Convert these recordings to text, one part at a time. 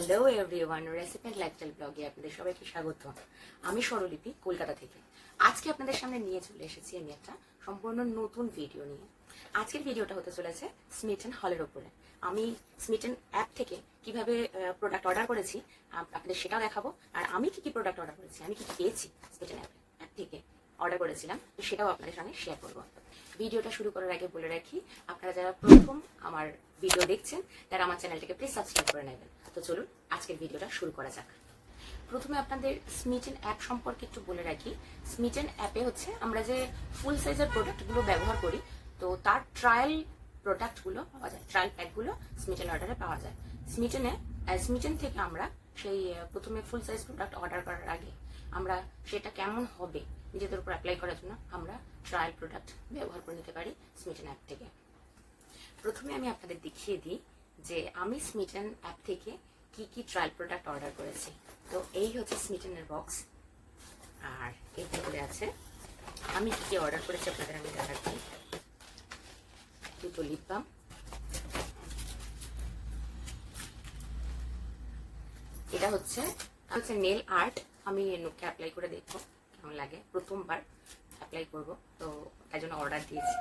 Hello everyone, recipe and lifestyle ব্লগে আপনাদের সবাইকে স্বাগত। আমি স্বরলিপি, কলকাতা থেকে। আজকে আপনাদের সামনে নিয়ে চলে এসেছি আমি একটা সম্পূর্ণ নতুন ভিডিও নিয়ে। আজকের ভিডিওটা হতে চলেছে স্মিটেন হলের উপরে। আমি স্মিটেন অ্যাপ থেকে কিভাবে প্রোডাক্ট অর্ডার করেছি আপনাদের সেটাও দেখাবো। আর আমি কি কি প্রোডাক্ট অর্ডার করেছি, আমি কি কি পেয়েছি স্মিটেন অ্যাপ থেকে অর্ডার করেছিলাম, সেটাও আপনাদের সঙ্গে শেয়ার করবো। ভিডিওটা শুরু করার আগে বলে রাখি, আপনারা যারা প্রথম আমার ভিডিও দেখছেন তারা আমার চ্যানেলটাকে প্লিজ সাবস্ক্রাইব করে নেবেন। তো চলুন আজকের ভিডিওটা শুরু করা যাক। প্রথমে আপনাদের স্মিটেন অ্যাপ সম্পর্কে একটু বলে রাখি। স্মিটেন অ্যাপে হচ্ছে আমরা যে ফুল সাইজের প্রোডাক্টগুলো ব্যবহার করি, তো তার ট্রায়াল প্রোডাক্টগুলো পাওয়া যায়, ট্রায়াল প্যাকগুলো স্মিটেন অর্ডারে পাওয়া যায়। স্মিটেন থেকে আমরা সেই প্রথমে ফুল সাইজ প্রোডাক্ট অর্ডার করার আগে আমরা সেটা কেমন হবে নিজেদের উপর অ্যাপ্লাই করার জন্য আমরা ট্রায়াল প্রোডাক্ট ব্যবহার করে নিতে পারি স্মিটেন অ্যাপ থেকে। প্রথমে আমি আপনাদের দেখিয়ে দিই যে আমি স্মিটেন অ্যাপ থেকে কি কি ট্রায়াল প্রোডাক্ট অর্ডার করেছি। তো এই হচ্ছে স্মিটেনের বক্স, আর এর ভিতরে আছে আমি কি কি অর্ডার করেছি আপনাদের আমি দেখাচ্ছি। দুটো লিপ বাম, এটা হচ্ছে নেল আর্ট। আমি নুকে অ্যাপ্লাই করে দেখবো কেমন লাগে, প্রথমবার অ্যাপ্লাই করব, তো তাই জন্য অর্ডার দিয়েছি।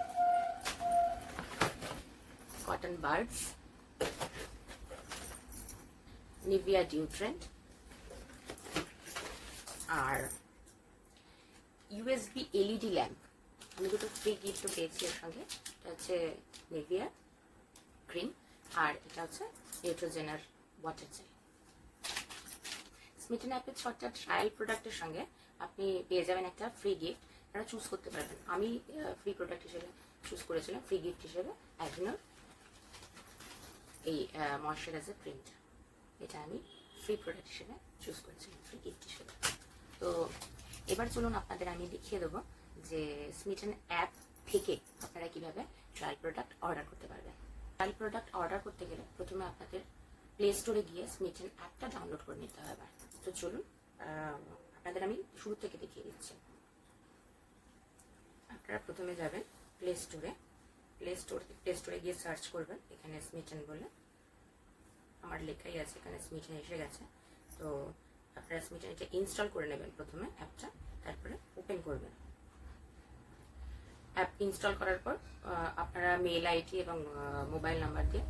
কটন বার্ডস, নিভিয়া ডিওড্রেন্ট, আর ইউএসবি এলইডি ল্যাম্প। আমি দুটো ফ্রি গিফটও পেয়েছি এর সঙ্গে। এটা হচ্ছে নিভিয়া ক্রিম, আর এটা হচ্ছে নিউট্রোজেনার ওয়াটার জেল। স্মিটেন অ্যাপের 6টা ট্রায়াল প্রোডাক্টের সঙ্গে আপনি পেয়ে যাবেন একটা ফ্রি গিফট। আপনারা চুজ করতে পারবেন। আমি ফ্রি প্রোডাক্ট হিসেবে চুজ করেছিলাম, ফ্রি গিফট হিসেবে অ্যাভিনোর এই ময়শ্চারাইজার ক্রিমটা। এটা আমি ফ্রি প্রোডাক্ট হিসেবে চুজ করেছিলাম, ফ্রি গিফট হিসেবে। তো এবার চলুন আপনাদের আমি দেখিয়ে দেবো যে স্মিটেন অ্যাপ থেকে আপনারা কিভাবে ট্রায়াল প্রোডাক্ট অর্ডার করতে পারবেন। ট্রায়াল প্রোডাক্ট অর্ডার করতে গেলে প্রথমে আপনাদের প্লে স্টোরে গিয়ে স্মিটেন অ্যাপটা ডাউনলোড করে নিতে হবে। তো চলুন আপনাদের আমি শুরু থেকে দেখিয়ে দিচ্ছি। আপনারা প্রথমে যাবেন প্লে স্টোরে গিয়ে সার্চ করবেন, এখানে স্মিটেন বলে আমার লেখাই আছে, এখানে স্মিটেন এসে গেছে। তো আপনারা স্মিটেন এটা ইনস্টল করে নেবেন প্রথমে অ্যাপটা, তারপরে ওপেন করবেন। অ্যাপ ইনস্টল করার পর আপনারা মেল আইডি এবং মোবাইল নাম্বার দিয়ে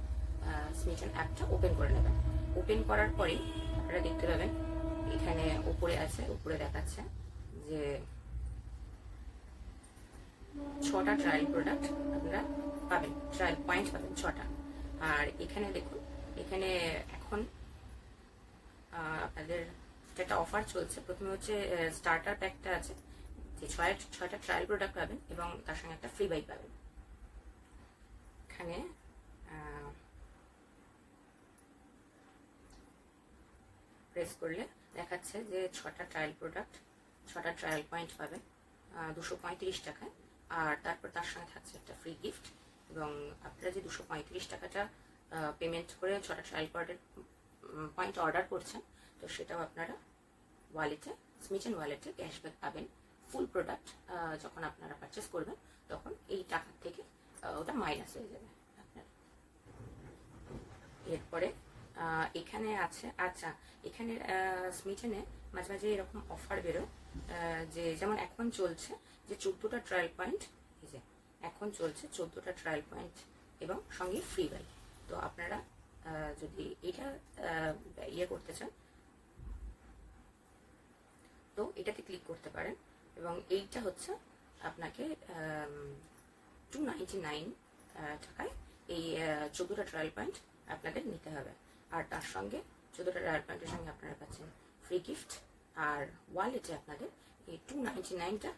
স্মিটেন অ্যাপটা ওপেন করে নেবেন। ওপেন করার পরেই আপনারা দেখতে পাবেন এখানে উপরে আছে, উপরে দেখাচ্ছে যে 6টা ট্রায়াল প্রোডাক্ট আপনারা পাবেন, ট্রায়াল পয়েন্ট পাবেন 6টা। আর এখানে দেখুন, এখানে এখন আপনাদের যেটা অফার চলছে, প্রথমে হচ্ছে স্টার্টার প্যাকটা আছে, যে 6টা ট্রায়াল প্রোডাক্ট পাবেন এবং তার সঙ্গে একটা ফ্রি বাইক পাবেন। এখানে প্রেস করলে দেখাচ্ছে যে 6টা ট্রায়াল প্রোডাক্ট, 6টা ট্রায়াল পয়েন্ট পাবেন 235 টাকায়। আর তারপর তার সঙ্গে থাকছে একটা ফ্রি গিফট। এবং আপনারা যে 235 টাকাটা পেমেন্ট করে 6টা ট্রায়াল পয়েন্ট অর্ডার করছেন, তো সেটাও আপনারা ওয়ালেটে, স্মিটেন ওয়ালেটে ক্যাশব্যাক পাবেন। ফুল প্রোডাক্ট যখন আপনারা পারচেস করবেন তখন এই টাকা থেকে ওটা মাইনাস হয়ে যাবে আপনার। এরপরে এখানে আছে, আচ্ছা এখানে স্মিটেনে মাঝে মাঝে এরকম অফার বেরোয়, যে যেমন এখন চলছে যে 14টা ট্রায়াল পয়েন্ট, এই যে এখন চলছে 14টা ট্রায়াল পয়েন্ট এবং সঙ্গে ফ্রি বাইক। তো আপনারা যদি এটা ইয়ে করতে চান তো এটাতে ক্লিক করতে পারেন। এবং এইটা হচ্ছে আপনাকে 299 টাকায় এই 14টা ট্রায়াল পয়েন্ট আপনাদের নিতে হবে। আর তার সঙ্গে 14টা ট্রায়াল পয়েন্টের সঙ্গে আপনারা পাচ্ছেন ফ্রি গিফট। আর ওয়ালেটে আপনাদের এই 299টা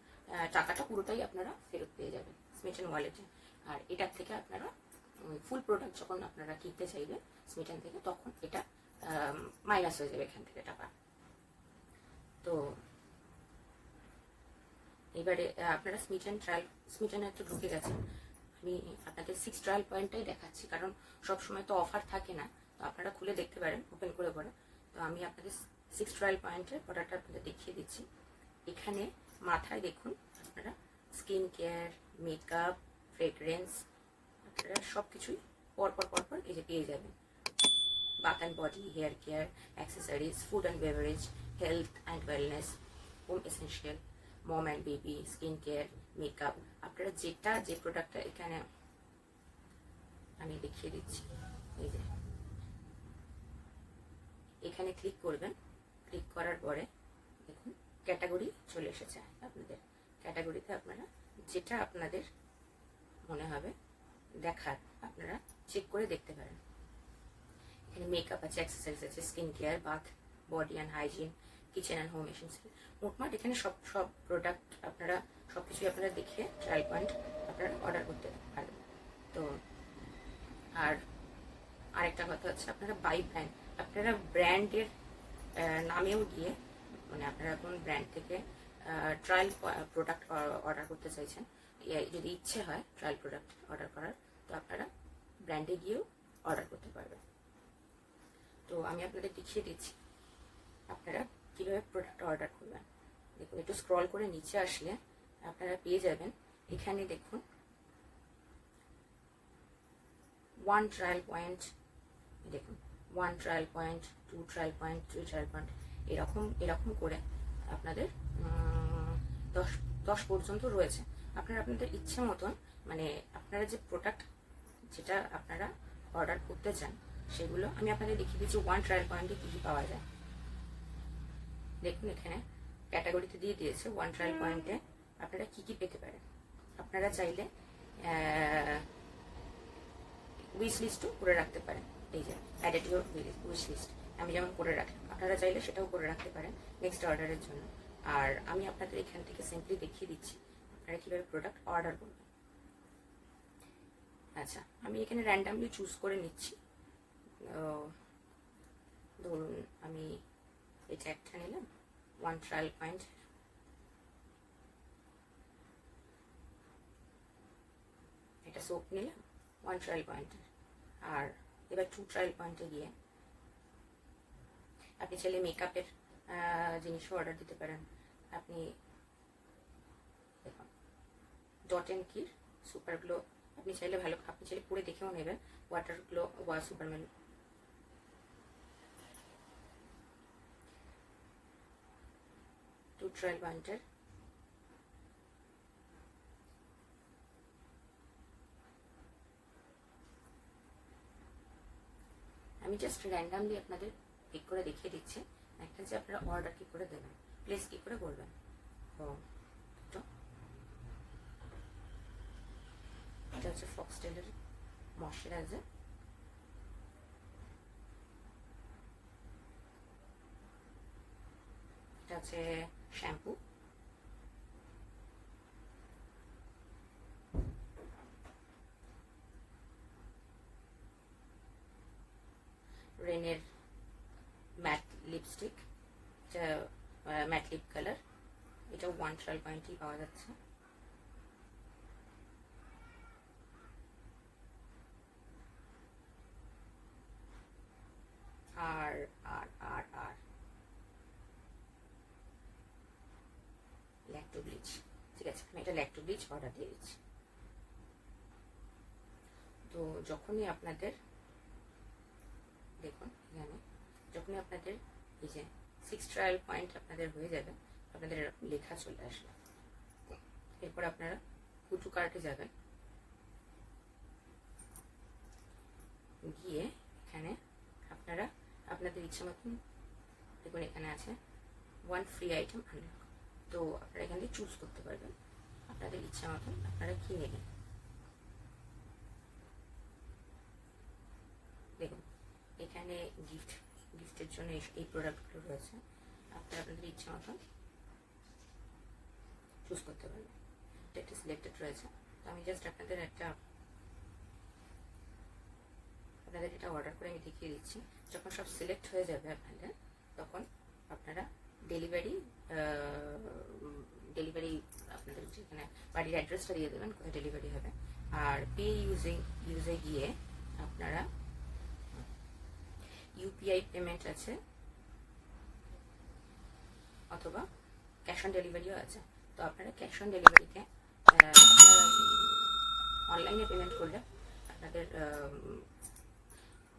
টাকাটা পুরোটাই আপনারা ফেরত পেয়ে যাবেন স্মিটেন ওয়ালেটে। আর এটার থেকে আপনারা ফুল প্রোডাক্ট যখন আপনারা কিনতে চাইবেন স্মিটেন থেকে, তখন এটা মাইনাস হয়ে যাবে এখান থেকে টাকা। তো এবারে আপনারা স্মিটেনে তো ঢুকে গেছেন। আমি আপনাদের 6 ট্রায়াল পয়েন্টটাই দেখাচ্ছি, কারণ সব সময় তো অফার থাকে না, তো আপনারা খুলে দেখতে পারেন ওপেন করে পরে। তো আমি আপনাদের 6 ট্রায়াল পয়েন্টের প্রোডাক্টটা আপনাদের দেখিয়ে দিচ্ছি। এখানে মাথায় দেখুন আপনারা স্কিন কেয়ার, মেকআপ, ফ্রেগ্রেন্স, আপনারা সব কিছুই পরপর এই যে পেয়ে যাবেন। bath and body, hair care, accessories, food and beverage, health and wellness, home essential, mom and baby, skin care, makeup. আপনারা যেটা যে প্রোডাক্টটা এখানে আমি দেখিয়ে দিচ্ছি, এই যে এখানে ক্লিক করবেন। ক্লিক করার পরে দেখুন ক্যাটাগরি চলে এসেছে আপনাদের। ক্যাটাগরিতে আপনারা যেটা আপনাদের মনে হবে দেখার আপনারা চেক করে দেখতে পারেন। এখানে মেকআপ আছে, অ্যাক্সেসরিজ আছে, skin care, bath, body and hygiene, kitchen and home essential. মোটমাট এখানে সব প্রোডাক্ট আপনারা সব কিছুই আপনারা দেখে ট্রায়াল পয়েন্ট আপনারা অর্ডার করতে পারবেন। তো আর আরেকটা কথা হচ্ছে আপনারা বাই ব্র্যান্ড, আপনারা ব্র্যান্ডের নামেও গিয়ে মানে আপনারা কোন ব্র্যান্ড থেকে ট্রায়াল প্রোডাক্ট অর্ডার করতে চাইছেন, যদি ইচ্ছে হয় ট্রায়াল প্রোডাক্ট অর্ডার করার, তো আপনারা ব্র্যান্ডে গিয়েও অর্ডার করতে পারবেন। তো আমি আপনাদের দেখিয়ে দিচ্ছি আপনারা কীভাবে প্রোডাক্ট অর্ডার করবেন। দেখুন একটু স্ক্রল করে নিচে আসলে আপনারা পেয়ে যাবেন, এখানে দেখুন 1 ট্রায়াল পয়েন্ট, দেখুন 1 trial point, 2 trial point, 3 trial point, এরকম করে আপনাদের 10 পর্যন্ত রয়েছে। আপনারা আপনাদের ইচ্ছে মতন মানে আপনারা যে প্রোডাক্ট যেটা আপনারা অর্ডার করতে চান সেগুলো আমি আপনাদের দেখিয়ে দিচ্ছি 1 ট্রায়াল পয়েন্টে কী কী পাওয়া যায়। দেখুন এখানে ক্যাটাগরিতে দিয়ে দিয়েছে 1 ট্রায়াল পয়েন্টে আপনারা কী কী পেতে পারেন। আপনারা চাইলে উইশ লিস্টও করে রাখতে পারেন, এই যে অ্যাডেড ইউর উইশ লিস্ট আমি যেমন করে রাখি, আপনারা চাইলে সেটাও করে রাখতে পারেন নেক্সট অর্ডারের জন্য। আর আমি আপনাদের এখান থেকে সিম্পলি দেখিয়ে দিচ্ছি আপনারা কীভাবে প্রোডাক্ট অর্ডার করবেন। আচ্ছা আমি এখানে র্যান্ডামলি চুজ করে নিচ্ছি। ধরুন আমি এটা একটা নিলাম 1 ট্রায়াল পয়েন্ট, এটা সোপ নিলাম 1 ট্রায়াল পয়েন্টের। আর এবার 2 ট্রায়াল পয়েন্টে গিয়ে আপনি চাইলে মেকআপের জিনিসও অর্ডার দিতে পারেন। আপনি দেখুন Dot and Key super glow, আপনি চাইলে আপনি চাইলে পরে দেখেও নেবেন, ওয়াটার গ্লো ওয়া সুপারম্যান। 2 ট্রায়াল পয়েন্টের আমি জাস্ট র্যান্ডামলি আপনাদের পিক করে দেখিয়ে দিচ্ছি একটা যে আপনারা অর্ডার কী করে দেবেন, প্লেস কী করে করবেন। তো এটা হচ্ছে ফক্সটেলের ময়শ্চারাইজার, এটা হচ্ছে শ্যাম্পু, রেনের ম্যাট লিপস্টিক, এটা ম্যাট লিপ কালার, এটা 1 ট্রায়াল পয়েন্টেই পাওয়া যাচ্ছে। আর আর আর আর ল্যাক্টো ব্লিচ, ঠিক আছে আমি এটা ল্যাক্টো ব্লিচ অর্ডার দিয়ে দিচ্ছি। তো যখনই আপনাদের দেখুন এখানে যখনই আপনাদের এই যে 6 ট্রায়াল পয়েন্ট আপনাদের হয়ে যাবে, আপনাদের এরকম লেখা চলে আসবে। এরপর আপনারা কুটু কার্টে যাবেন, গিয়ে এখানে আপনারা আপনাদের ইচ্ছা মতন দেখুন এখানে আছে 1 ফ্রি আইটেম আনলক। তো আপনারা এখান থেকে চুজ করতে পারবেন আপনাদের ইচ্ছা মতন আপনারা কি নেবেন। দেখুন এখানে গিফটের জন্য এই প্রোডাক্টগুলো রয়েছে, আপনারা আপনাদের ইচ্ছা মতন চুজ করতে পারবেন। এটা একটা সিলেক্টেড রয়েছে, তো আমি জাস্ট আপনাদের এটা অর্ডার করে আমি দেখিয়ে দিচ্ছি। যখন সব সিলেক্ট হয়ে যাবে আপনাদের তখন আপনারা ডেলিভারি আপনাদের যেখানে বাড়ির অ্যাড্রেসটা দিয়ে দেবেন কোথায় ডেলিভারি হবে। আর পে ইউজে গিয়ে আপনারা ইউপিআই পেমেন্ট আছে অথবা ক্যাশ অন ডেলিভারিও আছে। তো আপনারা ক্যাশ অন ডেলিভারিতে অনলাইনে পেমেন্ট করলে আপনাদের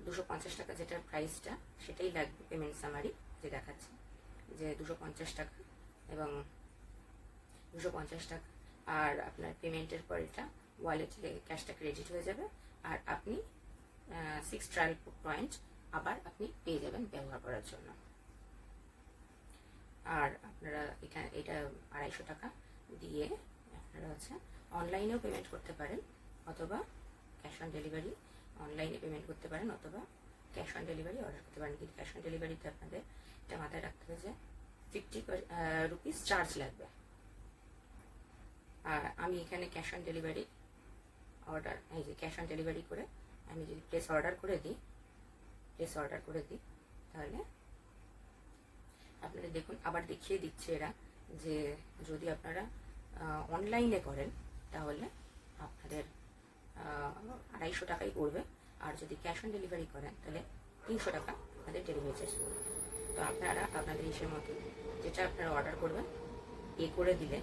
250 টাকা যেটা প্রাইসটা সেটাই লাগবে পেমেন্ট সামারি যে দেখাচ্ছে যে 250 টাকা এবং 250 টাকা। আর আপনার পেমেন্টের পর এটা ওয়ালেটে ক্যাশটা ক্রেডিট হয়ে যাবে আর আপনি 6 ট্রায়াল পয়েন্ট আবার আপনি পেয়ে যাবেন ব্যবহার করার জন্য। আর আপনারা এখানে এটা 250 টাকা দিয়ে আপনারা হচ্ছে অনলাইনেও পেমেন্ট করতে পারেন অথবা ক্যাশ অন ডেলিভারি অনলাইনে পেমেন্ট করতে পারেন অথবা ক্যাশ অন ডেলিভারি অর্ডার করতে পারেন। কিন্তু ক্যাশ অন ডেলিভারিতে আপনাদের এটা মাথায় রাখতে হবে যে 50 রুপিস চার্জ লাগবে। আর আমি এখানে ক্যাশ অন ডেলিভারি অর্ডার এই যে ক্যাশ অন ডেলিভারি করে আমি যদি প্লেস অর্ডার করে দিই তাহলে আপনারা দেখুন আবার দেখিয়ে দিচ্ছে এরা যে যদি আপনারা অনলাইনে করেন তাহলে আপনাদের 250 টাকাই পড়বে আর যদি ক্যাশ অন ডেলিভারি করেন তাহলে 300 টাকা আপনাদের ডেলিভারি চার্জ পড়বে। তো আপনারা আপনাদের ইসের মতো যেটা আপনারা অর্ডার করবেন পে করে দিলে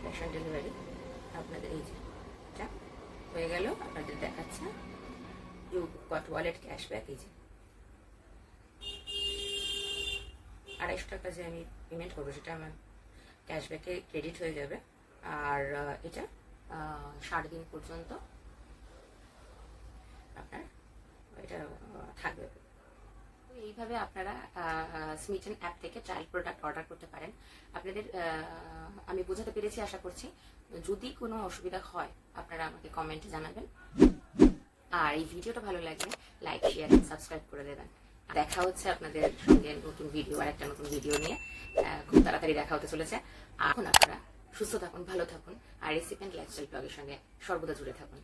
ক্যাশ অন ডেলিভারি আপনাদের এই যে এটা হয়ে গেল। আপনাদের দেখাচ্ছে ইউ গট ওয়ালেট ক্যাশব্যাক। এই যে 250 টাকা যে আমি পেমেন্ট করবো সেটা আমার ক্যাশব্যাকে ক্রেডিট হয়ে যাবে আর এটা 60 দিন পর্যন্ত আপনার এটা থাকবে। এইভাবে আপনারা স্মিটন অ্যাপ থেকে ট্রায়াল প্রোডাক্ট অর্ডার করতে পারেন। আপনাদের আমি বোঝাতে পেরেছি আশা করছি। যদি কোনো অসুবিধা হয় আপনারা আমাকে কমেন্টে জানাবেন আর এই ভিডিওটা ভালো লাগলে লাইক শেয়ার সাবস্ক্রাইব করে দেবেন। দেখা হচ্ছে আপনাদের সঙ্গে নতুন ভিডিও আর একটা নতুন ভিডিও নিয়ে খুব তাড়াতাড়ি দেখা হতে চলেছে। এখন আপনারা সুস্থ থাকুন, ভালো থাকুন আর রেসিপি এন্ড লাইফস্টাইল ব্লগের সঙ্গে সর্বদা জুড়ে থাকুন।